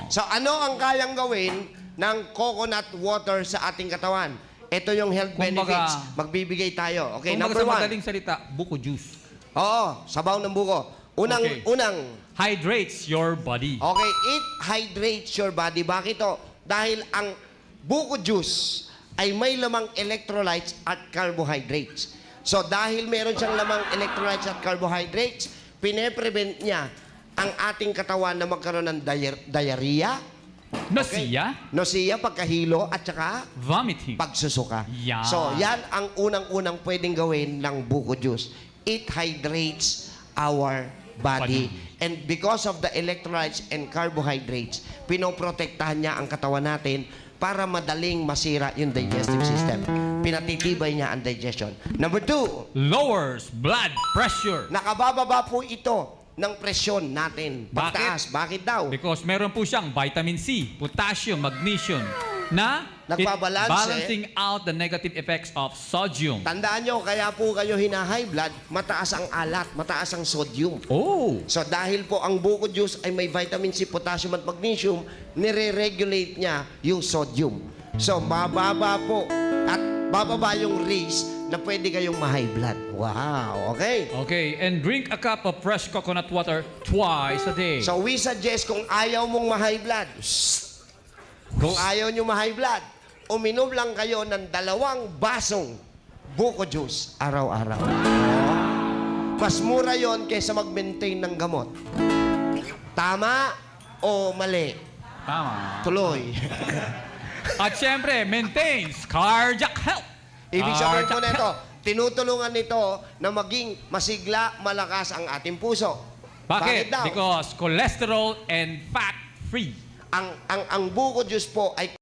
So ano ang kayang gawin ng coconut water sa ating katawan? Ito yung health benefits. Magbibigay tayo. Okay, number sa 1. madaling salita, buko juice. Oo, sabaw ng buko. Unang, Hydrates your body. okay, it hydrates your body. Bakit to? Dahil ang buko juice ay may lamang electrolytes at carbohydrates. So dahil meron siyang lamang electrolytes at carbohydrates, pine-prevent niya ang ating katawan na magkaroon ng diarrhea, nausea, pagkahilo, at saka vomiting, pagsusuka. Yan. So yan ang unang-unang pwedeng gawin ng buko juice. It hydrates our body. And because of the electrolytes and carbohydrates, pinoprotektahan niya ang katawan natin para madaling masira yung digestive system. Pinatitibay niya ang digestion. Number 2, lowers blood pressure. nakabababa po ito ng presyon natin. Pagtaas. Bakit daw? Because meron po siyang vitamin C, potassium, magnesium na Nagbabalanse. balancing out the negative effects of sodium. Tandaan nyo, kaya po kayo hina-high blood, mataas ang alat, mataas ang sodium. Oh! So dahil po ang buko juice ay may vitamin C, potassium at magnesium, nire-regulate niya yung sodium. So mababa po at bababa yung risk na pwede kayong ma-high blood. Wow, okay? Okay, and drink a cup of fresh coconut water twice a day. So we suggest kung ayaw mong ma-high blood, kung ayaw nyo ma-high blood, uminom lang kayo ng 2 basong buko juice araw-araw. Mas mura yon kaysa mag-maintain ng gamot. Tama o mali? Tama. Tuloy. At syempre, maintains cardiac health. Ibig sabihin po Cardiac nito, tinutulungan nito na maging masigla, malakas ang ating puso. Bakit? daw? Because cholesterol and fat-free. Ang buko juice po ay